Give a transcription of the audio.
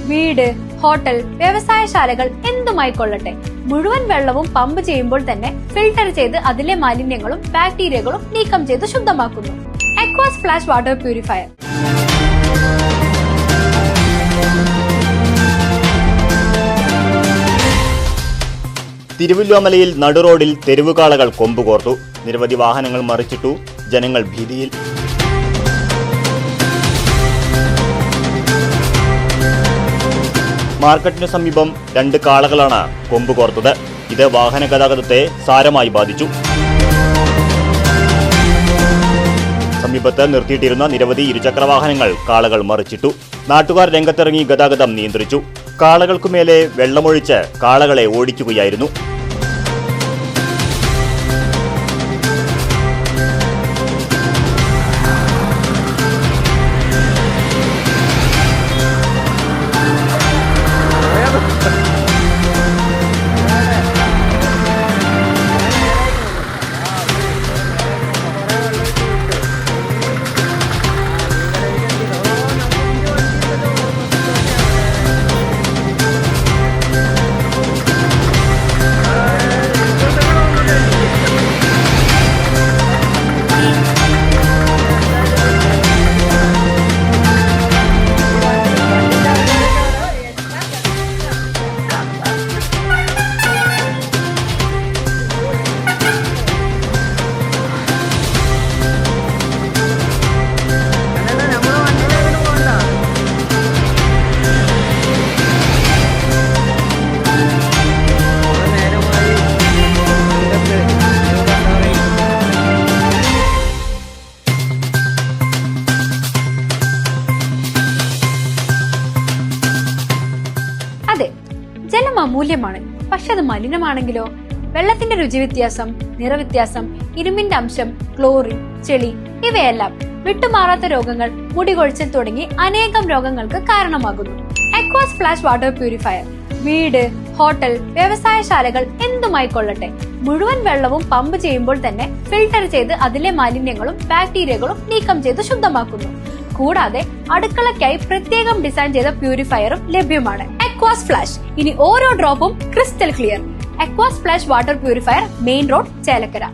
വീട്, ഹോട്ടൽ, വ്യവസായശാലകൾ എന്തുമായിക്കൊള്ളട്ടെ, മുഴുവൻ വെള്ളവും പമ്പ് ചെയ്യുമ്പോൾ തന്നെ ഫിൽട്ടർ ചെയ്ത് അതിലെ മാലിന്യങ്ങളും ബാക്ടീരിയകളും നീക്കം ചെയ്ത് ശുദ്ധമാക്കുന്നു. അക്വാസ് ഫ്ലാഷ് വാട്ടർ പ്യൂരിഫയർ. തിരുവല്ലോമലയിൽ നടുറോഡിൽ തെരുവുകാളകൾ കൊമ്പുകോർത്തു. നിരവധി വാഹനങ്ങൾ മറിച്ചിട്ടു. ജനങ്ങൾ ഭീതിയിൽ. മാർക്കറ്റിനു സമീപം 2 കാളകളാണ് കൊമ്പുകോർത്തത്. ഇത് വാഹന ഗതാഗതത്തെ സാരമായി ബാധിച്ചു. സമീപത്ത് നിർത്തിയിട്ടിരുന്ന നിരവധി ഇരുചക്രവാഹനങ്ങൾ കാളകൾ മറിച്ചിട്ടു. നാട്ടുകാർ രംഗത്തിറങ്ങി ഗതാഗതം നിയന്ത്രിച്ചു. കാളകൾക്കുമേലെ വെള്ളമൊഴിച്ച് കാളകളെ ഓടിക്കുകയായിരുന്നു. അതെ, ജലം അമൂല്യമാണ്. പക്ഷെ അത് മലിനമാണെങ്കിലോ? വെള്ളത്തിന്റെ രുചി വ്യത്യാസം, നിറവ്യത്യാസം, ഇരുമ്പിന്റെ അംശം, ക്ലോറിൻ, ചെളി ഇവയെല്ലാം വിട്ടുമാറാത്ത രോഗങ്ങൾ, മുടികൊഴിച്ചിൽ തുടങ്ങി അനേകം രോഗങ്ങൾക്ക് കാരണമാകുന്നു. അക്വാസ് ഫ്ലാഷ് വാട്ടർ പ്യൂരിഫയർ. വീട്, ഹോട്ടൽ, വ്യവസായശാലകൾ എന്തുമായിക്കൊള്ളട്ടെ, മുഴുവൻ വെള്ളവും പമ്പ് ചെയ്യുമ്പോൾ തന്നെ ഫിൽട്ടർ ചെയ്ത് അതിലെ മാലിന്യങ്ങളും ബാക്ടീരിയകളും നീക്കം ചെയ്ത് ശുദ്ധമാക്കുന്നു. കൂടാതെ അടുക്കളയ്ക്കായി പ്രത്യേകം ഡിസൈൻ ചെയ്ത പ്യൂരിഫയറും ലഭ്യമാണ്. Aquas flash. ഇനി ഓരോ ഡ്രോപ്പും crystal clear. Aquas flash water purifier, main road, Chelakkara.